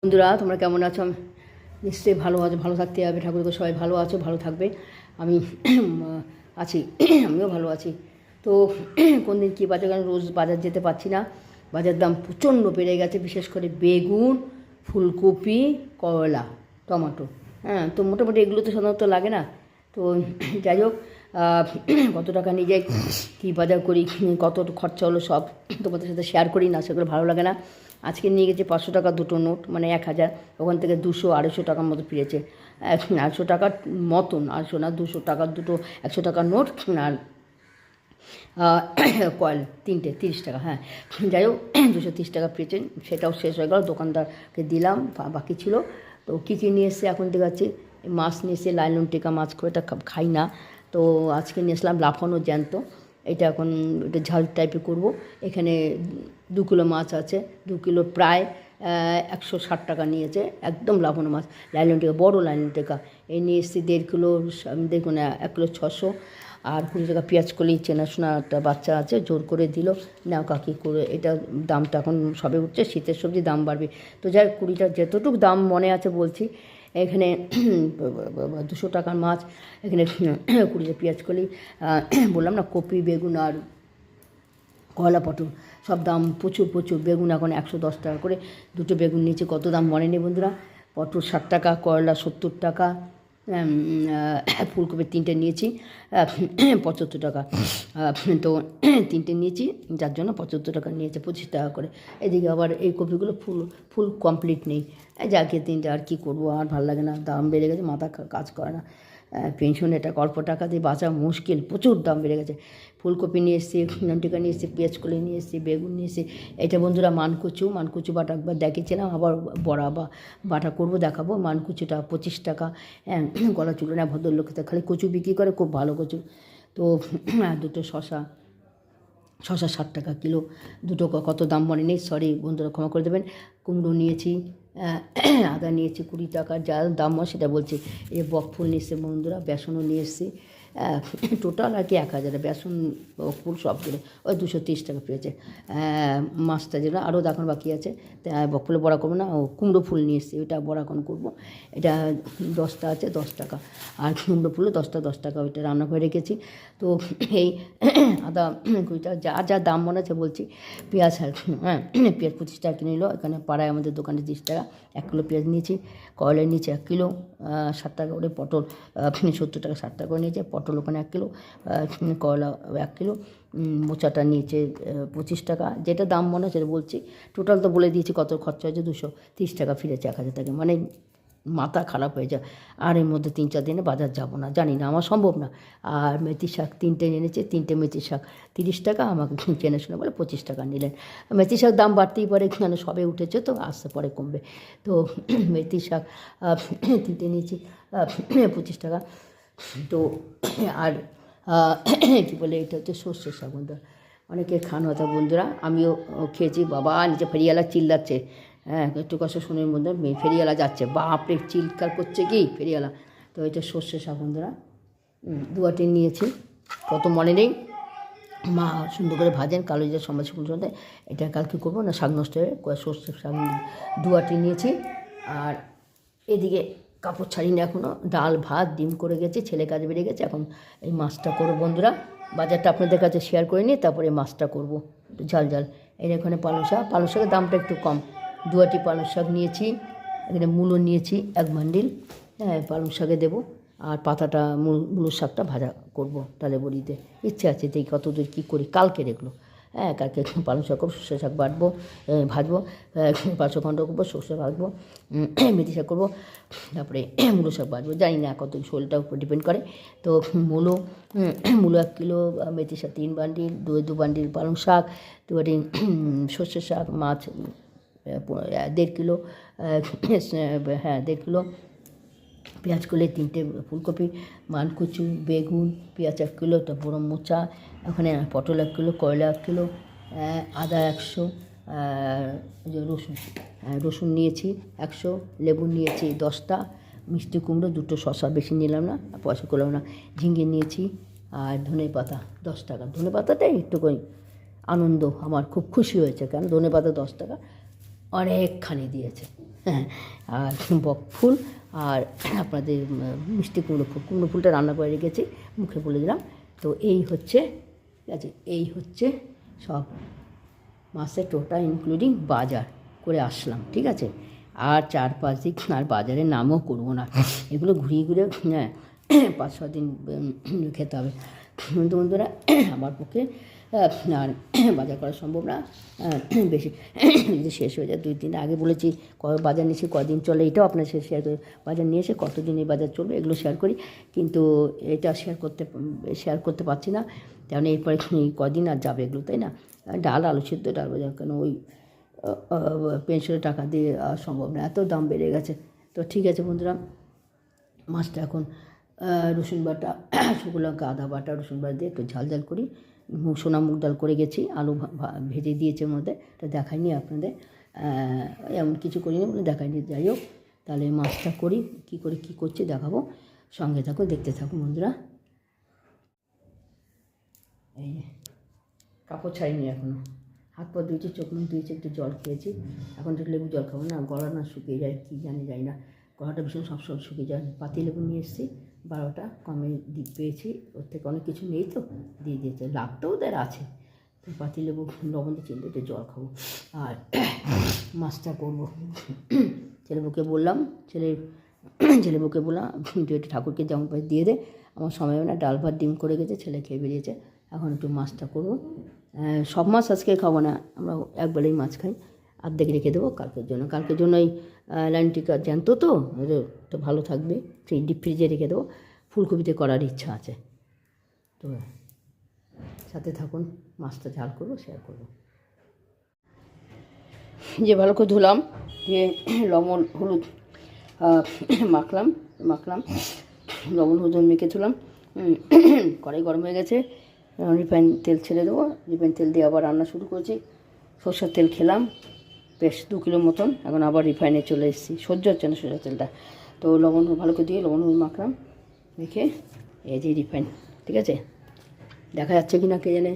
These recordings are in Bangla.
বন্ধুরা তোমরা কেমন আছো? আমি নিশ্চয়ই ভালো আছো, ভালো থাকতে হবে। ঠাকুরকে সবাই ভালো আছো, ভালো থাকবে। আমি আছি, আমিও ভালো আছি। তো কোন দিন কী বাজার, কারণ রোজ বাজার যেতে পারছি না। বাজার দাম প্রচণ্ড বেড়ে গেছে, বিশেষ করে বেগুন, ফুলকপি, করলা, টমেটো। হ্যাঁ, তো মোটামুটি এগুলো তো সাধারণত লাগে না। তো যাই হোক, কত টাকা নিয়ে যাই, কী বাজার করি, কত খরচা হলো সব তোমাদের সাথে শেয়ার করি না, সেগুলো ভালো লাগে না। আজকে নিয়ে গেছে 500 টাকা দুটো নোট, মানে 1000। ওখান থেকে 200-250 টাকার মতো ফিরেছে। 150 টাকার মতন, 250 না, 200 টাকার দুটো 100 টাকার নোট। আর কয়েল তিনটে 30 টাকা। হ্যাঁ, যাই হোক, 230 টাকা পেয়েছেন, সেটাও শেষ হয়ে গেল। দোকানদারকে দিলাম, বাকি ছিল। তো কী কী নিয়ে এসছে এখন দেখাচ্ছি। মাছ নিয়ে এসে লাইলন টেকা মাছ, করে এটা খাই না। তো আজকে নিয়ে এসলাম লাফানো জ্যান্ত। এটা এখন এটা ঝাল টাইপের করব। এখানে 2 কিলো মাছ আছে, 2 কিলো প্রায় 160 টাকা নিয়েছে, একদম লাফানো মাছ, লাইলন টেকা, বড়ো লাইলন টেকা। এই নিয়ে এসেছি 1.5 কিলো, দেখুন 1 কিলো 600। আর 20 টাকা পেঁয়াজ কলি, চেনাশোনা একটা বাচ্চা আছে, জোর করে দিল, নাও কাকি করে। এটা দামটা এখন সবে উঠছে, শীতের সবজি দাম বাড়বে। তো যাই 20টা যতটুকু দাম মনে আছে বলছি। এখানে 200 টাকার মাছ, এখানে 20টা পেঁয়াজ কলি, বললাম না, কপি, বেগুন আর কয়লা, পটল, সব দাম প্রচুর প্রচুর। বেগুন এখন 110 টাকা করে, দুটো বেগুন নিচে, কত দাম মনে নেই বন্ধুরা। পটল 60 টাকা, করলা 70 টাকা, ফুলকপি 3টে নিয়েছি 75 টাকা। তো 3টে নিয়েছি, যার জন্য 75 টাকা নিয়েছে, 25 টাকা করে। এদিকে আবার এই কপিগুলো ফুল কমপ্লিট নেই। যাকে 3টে, আর কী করবো, আর ভালো লাগে না, দাম বেড়ে গেছে, মাথা কাজ করে না। পেনশন, এটা অল্প টাকা দিয়ে বাঁচা মুশকিল, প্রচুর দাম বেড়ে গেছে। ফুলকপি নিয়ে এসেছি, টিকা নিয়ে এসেছি, পেঁয়াজ কলি নিয়ে এসেছি, বেগুন নিয়ে এসেছি। এটা বন্ধুরা মানকুচু বাটা, একবার দেখিয়েছিলাম, আবার বড়া বাটা করবো, দেখাবো। মানকুচুটা 25 টাকা। হ্যাঁ, গলা চুলো না, ভদ্রলোকতে খালি কচু বিক্রি করে, খুব ভালো কচু। তো দুটো শশা 60 টাকা কিলো, দুটো কত দাম মনে নেই, সরি বন্ধুরা, ক্ষমা করে দেবেন। কুমড়ো নিয়েছি, আদা নিয়েছি 20 টাকা, যা দাম হয় সেটা বলছি। এই বকফুল নিয়ে এসছে বন্ধুরা, বেসনও নিয়ে এসছি, টোটাল আর কি 1000, বেসন বকফুল সব দিলে ওই 230 টাকা পেয়েছে। মাছটা যেটা আরও দেখানো বাকি আছে, বকফুলে বড়া করবো না, কুমড়ো ফুল নিয়ে এসছি, ওইটা বড়া এখন করবো। এটা 10টা আছে 10 টাকা, আর কুমড়ো ফুলও 10টা 10 টাকা, ওইটা রান্না করে রেখেছি। তো এই আদা 20 টাকা, যা দাম মনে আছে বলছি। পেঁয়াজ, হ্যাঁ, পেঁয়াজ 25 টাকা কিনে নিল, এখানে পাড়ায় আমাদের দোকানে 30 টাকা। 1 কিলো পেঁয়াজ নিয়েছি, করলা নিয়েছি 1 কিলো, 60 টাকা করে। পটল 70 টাকা, 60 টাকা করে নিয়েছে। পটল ওখানে 1 কিলো, করলা 1 কিলো, মোচাটা নিয়েছে 25 টাকা। যেটা দাম মনে হয় সেটা বলছি। টোটাল তো বলে দিয়েছি কত খরচা হয়েছে, 230 টাকা ফিরেছে 1000 টাকা, মানে মাথা খারাপ হয়ে যায়। আর এর মধ্যে 3-4 দিনে বাজার যাবো না, জানি না, আমার সম্ভব না। আর মেথি শাক 3টে এনেছে, 3টে মেথি শাক 30 টাকা, আমাকে চেনে শুনে বলে 25 টাকা নিলেন। মেথি শাক দাম বাড়তেই পারে, কেন সবে উঠেছে তো, আসতে পরে কমবে। তো মেথি শাক 3টে নিয়েছি 25 টাকা। তো আর কী বলে, এটা হচ্ছে সর্ষের শাক বন্ধুরা, অনেকে খান হতো বন্ধুরা, আমিও খেয়েছি। বাবা নিচে ফেরিওয়ালা চিল্লাচ্ছে, হ্যাঁ, একটু কষ্ট শুনে বন্ধু, ফেরিওয়ালা যাচ্ছে, বাপরে চিৎকার করছে কি ফেরিওয়ালা। তো এটা সর্ষের শাক বন্ধুরা, 2 নিয়েছি, কত মনে নেই। মা সুন্দর করে ভাজেন, কালো জিরা সম্বাদ শুকনো সন্ধ্যে। এটা কালকে করবো না, শাক নষ্ট হয়ে, সর্ষের শাক 2 নিয়েছি। আর এদিকে কাপড় ছাড়িনি এখনও, ডাল ভাত ডিম করে গেছে, ছেলে কাজে বেরিয়ে গেছে। এখন এই মাছটা করবো বন্ধুরা, বাজারটা আপনাদের কাছে শেয়ার করে নিই, তারপরে মাছটা করবো ঝাল। এর এখানে পালং শাকের দামটা একটু কম, 2 পালং শাক নিয়েছি। এখানে মূলো নিয়েছি 1 বান্ডিল, হ্যাঁ, পালং শাকে দেবো। আর পাতাটা মূলোর শাকটা ভাজা করবো তাহলে বড়িতে, ইচ্ছে আছে, দেখি কত দূর কী করি। কালকে দেখলো, হ্যাঁ, কালকে পালং শাক করবো, সর্ষে শাক বাটবো, ভাজবো, 500 খণ্ড করবো, সর্ষে ভাজবো, মেথি শাক করবো, তারপরে মূলো শাক ভাজবো। জানি না কত, শরীরটার উপর ডিপেন্ড করে। তো মূলো 1 কিলো, মেথি শাক 3 বান্ডিল, 2 বান্ডিল পালং শাক, 2 বান্ডিল সর্ষে শাক, মাছ 1.5 কিলো, হ্যাঁ 1.5 কিলো, পেঁয়াজ কলি 3টে, ফুলকপি, মানকুচু, বেগুন, পেঁয়াজ 1 কিলো, তারপর মোচা, ওখানে পটল 1 কিলো, করলা 1 কিলো, আদা 100, রসুন নিয়েছি 100, লেবু নিয়েছি 10টা, মিষ্টি কুমড়ো 2 শসা, বেশি নিলাম না, পয়সা করলাম না। ঝিঙে নিয়েছি, আর ধনে পাতা 10 টাকা। ধনে পাতাটাই একটুখানি আনন্দ, আমার খুব খুশি হয়েছে, কারণ ধনে পাতা 10 টাকা অনেকখানি দিয়েছে। হ্যাঁ, আর বক ফুল আর আপনাদের মিষ্টি কুমড়ো ফুলটা রান্না করে রেখেছি, মুখে বলে দিলাম। তো এই হচ্ছে, ঠিক আছে, এই হচ্ছে সব মাছের টোটা ইনক্লুডিং বাজার করে আসলাম, ঠিক আছে। আর 4-5 দিন আর বাজারের নামও করবো না, এগুলো ঘুরিয়ে ঘুরে 5-6 দিন খেতে হবে। কিন্তু বন্ধুরা আমার পক্ষে আর বাজার করা সম্ভব না, বেশি যদি শেষ হয়ে যায়। 2 দিন আগে বলেছি বাজার নিয়েছি কদিন চলে, এটাও আপনার সাথে শেয়ার করি। বাজার নিয়ে এসে কতদিন এই বাজার চলবে এগুলো শেয়ার করি, কিন্তু এটা শেয়ার করতে পারছি না, কারণ এরপরে কদিন আর যাবে এগুলো, তাই না। ডাল, আলু সিদ্ধ, ডাল বাজার, কেন ওই পেনশনের টাকা দিয়ে সম্ভব না, এত দাম বেড়ে গেছে। তো ঠিক আছে বন্ধুরা, মাছটা এখন রসুন বাটা, শুকনো লঙ্কা, আদা বাটা, রসুন বাটা দিয়ে একটু ঝাল ঝাল করি। সোনা মুগ ডাল করে গেছি, আলু ভেজে দিয়েছে ওর মধ্যে, এটা দেখাইনি আপনাদের, এমন কিছু করিনি বলে দেখাইনি। যাই হোক, তাহলে মাছটা করি, কী করে কী করছি দেখাবো, সঙ্গে থাকো, দেখতে থাকো বন্ধুরা। এই কাপড় ছাড়িনি এখনও, হাত পা ধুয়েছি, চোখ মুখ ধুয়েছি, একটু জল খেয়েছি। এখন একটু লেবু জল খাবো না, গলা না শুকিয়ে যায়, কী জানি না, গলাটা ভীষণ সবসময় শুকিয়ে যায়। পাতি লেবু নিয়ে এসেছি 12টা, কমে পেয়েছি, ওর থেকে অনেক কিছু নেই তো দিয়ে দিয়েছে, লাভটাও ওদের আছে। তো পাতি লেবু লবণ দিয়ে চিনতে একটু জল খাবো আর মাছটা করবো। ছেলেবুকে বললাম তুই একটু ঠাকুরকে যেমন পাই দিয়ে দে, আমার সময় হয় না, ডাল ভাত ডিম করে গেছে, ছেলে খেয়ে বেরিয়েছে। এখন একটু মাছটা করবো, সব মাছ আজকে খাবো না, আমরা একবারেই মাছ খাই, অর্ধেক রেখে দেবো কালকের জন্য। ওই লাইনটিকা জ্যান্ত তো তো ভালো থাকবে, সেই ডিপ ফ্রিজে রেখে দেবো। ফুলকপিতে করার ইচ্ছা আছে, তো সাথে থাকুন, মাছটা ঝাল করবো, শেয়ার করবো। যে ভালো করে ধুলাম, দিয়ে লবণ হলুদ মাখলাম, লবণ হলুদ মেখে ধুলাম। কড়াই গরম হয়ে গেছে, রিফাইন তেল ছেড়ে দেবো, রিফাইন তেল দিয়ে আবার রান্না শুরু করেছি। সরষের তেল খেলাম বেশ 2 কিলো মতন, এখন আবার রিফাইনে চলে এসেছি, সহ্য হচ্ছে না সরষের তেলটা। তো লবণ ভালো করে দিয়ে লবণ হলুদ মাখলাম, মেখে এই যে রিফাইন, ঠিক আছে, দেখা যাচ্ছে কি না কে জানে,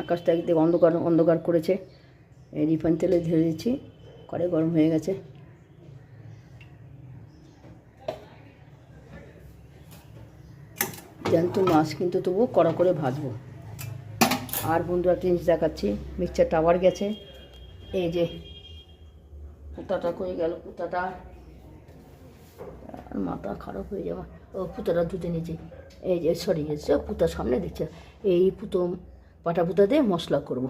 আকাশটা একদিকে অন্ধকার করেছে। এই রিফাইন তেলে ঢেলে দিচ্ছি, কড়াই গরম হয়ে গেছে। জ্যান্ত মাছ কিন্তু তবুও কড়া করে ভাজবো। আর বন্ধুরা একটা জিনিস দেখাচ্ছি, মিক্সচারটা আবার গেছে, এই যে পুতাটা করে গেল, পুতাটা মাথা খারাপ হয়ে যাওয়া, পুতাটা ধুতে নিয়েছি, এই যে সরি এসে পুতার সামনে দিচ্ছে, এই পাটা পুতা দিয়ে মশলা করব,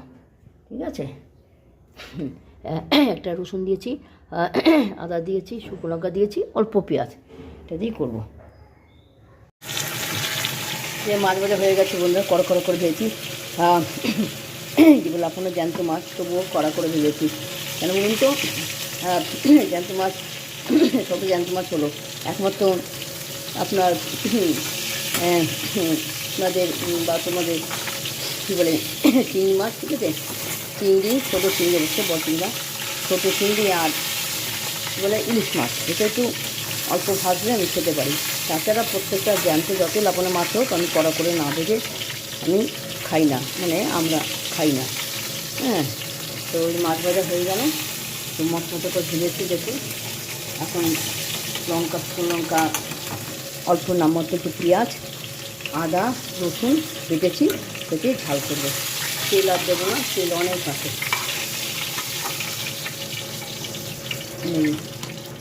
ঠিক আছে। একটা রসুন দিয়েছি, আদা দিয়েছি, শুকনো লঙ্কা দিয়েছি, অল্প পেঁয়াজ, এটা দিয়েই করবো। যে মাছ ভাজা হয়ে গেছে বন্ধুরা, কড়া করে ভেজেছি, যেগুলো আপনার জ্যান্ত মাছ তবুও কড়া করে ভেজেছি, কেন বলুন তো, জ্যান্ত মাছ সবই জ্যান্ত মাছ হলো, একমাত্র আপনার আপনাদের বা তোমাদের কী বলে চিংড়ি মাছ, ঠিক আছে, চিংড়ি, ছোটো চিংড়ি হচ্ছে, বড় চিংড়া, ছোটো চিংড়ি আর কী বলে ইলিশ মাছ, এটা একটু অল্প ভাজলে আমি খেতে পারি। তাছাড়া প্রত্যেকটা জ্যান্ত যত লাপানো মাছ হোক আমি কড়া করে না ভেজে আমি খাই না, মানে আমরা খাই না। হ্যাঁ, তো ওই মাছ ভাজা হয়ে গেল, তো মশলাটা তো ভেজেছি দেখুন। এখন শুকনো লঙ্কা, অল্প নামতে একটু পেঁয়াজ, আদা, রসুন বেটেছি, বেটে ঝাল করবো। তেল আর দেবো না, তেল অনেক আছে।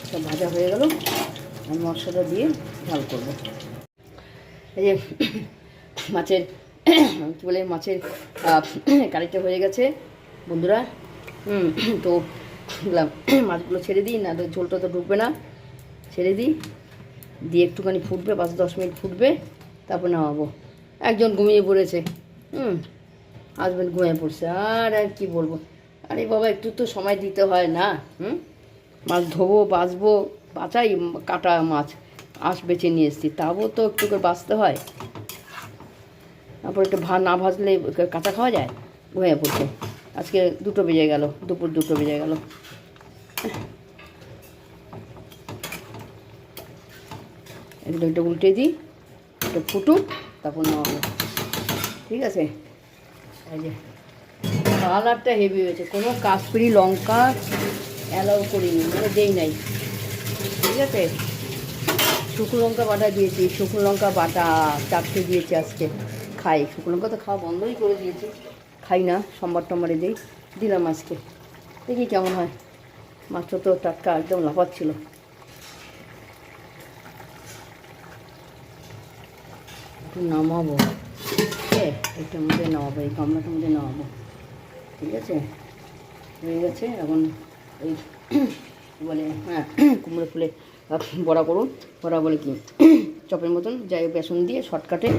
সব ভাজা হয়ে গেল, আমি মশলাটা দিয়ে ঝাল করবো। এই যে মাছের কী বলে মাছের কারিটা হয়ে গেছে বন্ধুরা। তো মাছগুলো ছেড়ে দিই, না ঝোলটা তো ঢুকবে না, ছেড়ে দিই, দিয়ে একটুখানি ফুটবে, 5-10 মিনিট ফুটবে, তারপর নামাবো। একজন ঘুমিয়ে পড়েছে, হাজব্যান্ড ঘুমিয়ে পড়ছে, আর কি বলবো, আরে বাবা একটু তো সময় দিতে হয় না। মাছ ধোবো, বাঁচাই, কাটা মাছ বেছে নিয়ে এসেছি, তাও তো একটু করে বাঁচতে হয়, তারপর একটু না ভাজলে কাঁচা খাওয়া যায়। ঘুমিয়ে পড়ছে, আজকে 2টো বেজে গেল, দুপুর 2টো বেজে গেল। একটু উল্টে দিই, একটু ফুটুক, তারপর নামাবো, ঠিক আছে। এই যে কালারটা হেভি হয়েছে, কোনো কাশ্মীরি লঙ্কা অ্যালাউ করিনি, মানে দেই নাই, ঠিক আছে। শুকনো লঙ্কা বাটা দিয়েছি, শুকনো লঙ্কা বাটা 4টে দিয়েছি আজকে। খাই শুকনো লঙ্কা, তো খাওয়া বন্ধই করে দিয়েছি, খাই না, সোমবার টমবারে দিলাম আজকে, দেখি কেমন হয়। মাত্র তো টাটকা একদম লাফাচ্ছিল। একটু নামাবো, একটার মধ্যে নামাবো, এই গামলাটার মধ্যে নামাবো, ঠিক আছে। হয়ে গেছে এখন। এই বলে হ্যাঁ কুমড়ো ফুলে বড়া করুন, বড়া বলে কি চপের মতন, যাই বেসন দিয়ে শর্টকাটে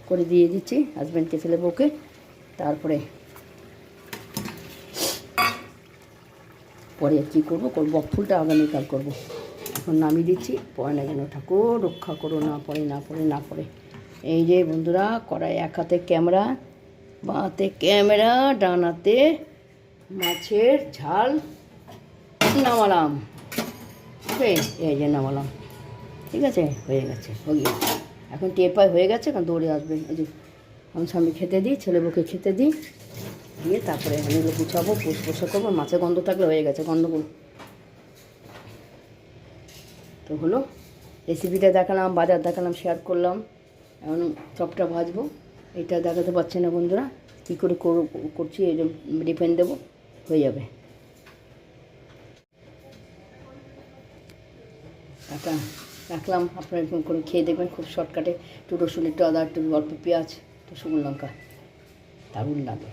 করে দিয়ে দিচ্ছি হাজব্যান্ডকে, ছেলে বউকে। তারপরে পরে কী করবো, বক ফুলটা আগামীকাল করবো। এখন নামিয়ে দিচ্ছি, পরে না যেন ঠাকুর রক্ষা করো, না পড়ে না পড়ে না পড়ে। এই যে বন্ধুরা, কড়াই এক হাতে ক্যামেরা, বাঁ হাতে ক্যামেরা, ডান হাতে মাছের ঝাল নামালাম, এই যে নামালাম, ঠিক আছে, হয়ে গেছে, এখন টেপায় হয়ে গেছে, এখন দৌড়ে আসবে। এই যে আমি স্বামী খেতে দিই, ছেলে বউকে খেতে দিই, দিয়ে তারপরে আমি এগুলো গুছাবো, পোষা করবো। মাছের গন্ধ থাকলে হয়ে গেছে, গন্ধগুলো তো হলো। রেসিপিটা দেখালাম, বাজার দেখালাম, শেয়ার করলাম। এখন চপটা ভাজবো, এটা দেখাতে পারছে না বন্ধুরা, কী করে করছি, এই যে রিফাইন দেবো, হয়ে যাবে। টাকা রাখলাম, আপনারা এরকম করে খেয়ে দেখবেন, খুব শর্টকাটে। একটু রসুন, একটু আদা, একটু অল্প পেঁয়াজ, একটু শুকনো লঙ্কা, দারুণ লাগে।